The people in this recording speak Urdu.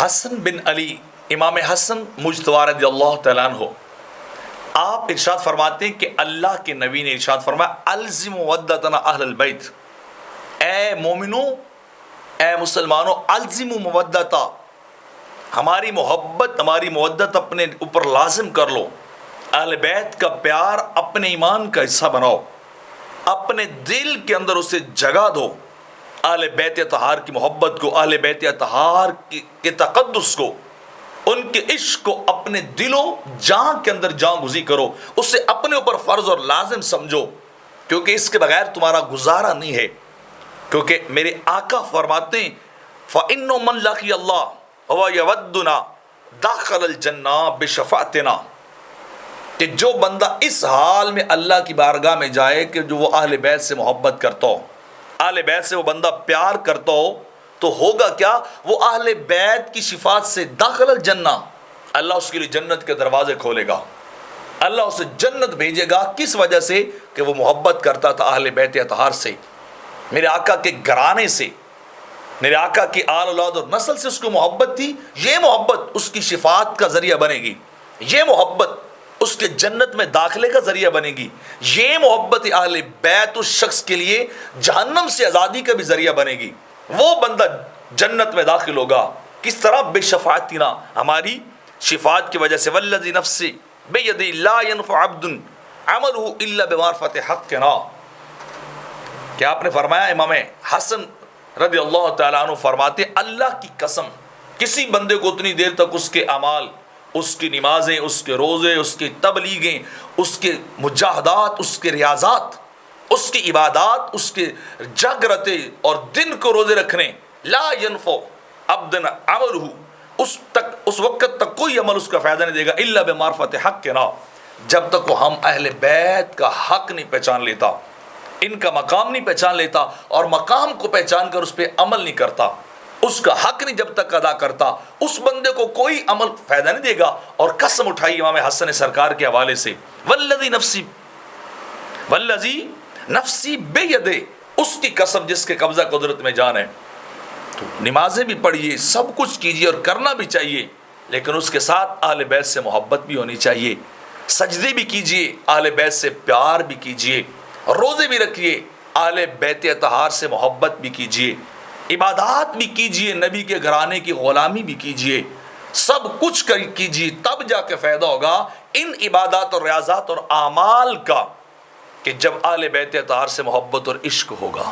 حسن بن علی امام حسن مجتبی رضی اللہ تعالیٰ عنہ آپ ارشاد فرماتے ہیں کہ اللہ کے نبی نے ارشاد فرمایا الزم مودتنا اہل البیت، اے مومنوں اے مسلمانوں الزم مودتا، ہماری محبت ہماری مودت اپنے اوپر لازم کر لو، اہل بیت کا پیار اپنے ایمان کا حصہ بناؤ، اپنے دل کے اندر اسے جگہ دو، اہل بیت اطہار کی محبت کو، اہل بیت اطہار کے تقدس کو، ان کے عشق کو اپنے دل و جان کے اندر جان گزی کرو، اسے اپنے اوپر فرض اور لازم سمجھو، کیونکہ اس کے بغیر تمہارا گزارا نہیں ہے۔ کیونکہ میرے آقا فرماتے ہیں فَإِنُّ مَنْ لَقِيَ اللَّهَ هُوَ يَوَدُّنَا دَخَلَ الْجَنَّةَ بِشَفَاعَتِنَا، کہ جو بندہ اس حال میں اللہ کی بارگاہ میں جائے کہ جو وہ اہل بیت سے محبت کرتا ہو، اہل بیت سے وہ بندہ پیار کرتا ہو، تو ہوگا کیا؟ وہ اہل بیت کی شفاعت سے داخل الجنہ، اللہ اس کے لیے جنت کے دروازے کھولے گا، اللہ اسے جنت بھیجے گا۔ کس وجہ سے؟ کہ وہ محبت کرتا تھا اہل بیت اطہار سے، میرے آقا کے گھرانے سے، میرے آقا کی آل اولاد اور نسل سے اس کو محبت تھی۔ یہ محبت اس کی شفاعت کا ذریعہ بنے گی، یہ محبت اس کے جنت میں داخلے کا ذریعہ بنے گی، یہ محبت اہل بیت اس شخص کے لیے جہنم سے آزادی کا بھی ذریعہ بنے گی، وہ بندہ جنت میں داخل ہوگا۔ کس طرح؟ بے شفاعتنا، ہماری شفاعت کی وجہ سے، والذی نفسی بیدی لا ینفع عبد عملہ الا بمعرفت حقنا، کہ آپ نے فرمایا، امام حسن رضی اللہ تعالیٰ عنہ فرماتے اللہ کی قسم کسی بندے کو اتنی دیر تک اس کے اعمال، اس کی نمازیں، اس کے روزے، اس کی تبلیغیں، اس کے مجاہدات، اس کے ریاضات، اس کی عبادات، اس کے جاگرتے اور دن کو روزے رکھنے، لا ینفع عبدن عملہ، اس وقت تک کوئی عمل اس کا فائدہ نہیں دے گا الا بمعرفت حقنا، جب تک وہ ہم اہل بیت کا حق نہیں پہچان لیتا، ان کا مقام نہیں پہچان لیتا، اور مقام کو پہچان کر اس پہ عمل نہیں کرتا، اس کا حق نہیں جب تک ادا کرتا، اس بندے کو کوئی عمل فائدہ نہیں دے گا۔ اور قسم اٹھائی امام حسن سرکار کے حوالے سے، والذی نفسی بیدہ، اس کی قسم جس کے قبضہ قدرت میں جان ہے۔ تو نمازیں بھی پڑھیے، سب کچھ کیجیے اور کرنا بھی چاہیے، لیکن اس کے ساتھ اہل بیت سے محبت بھی ہونی چاہیے، سجدے بھی کیجیے، اہل بیت سے پیار بھی کیجیے، روزے بھی رکھیے، اہل بیت اطہار سے محبت بھی کیجیے، عبادات بھی کیجیے، نبی کے گھرانے کی غلامی بھی کیجیے، سب کچھ کیجیے، تب جا کے فائدہ ہوگا ان عبادات اور ریاضات اور اعمال کا، کہ جب اہل بیت اطہار سے محبت اور عشق ہوگا۔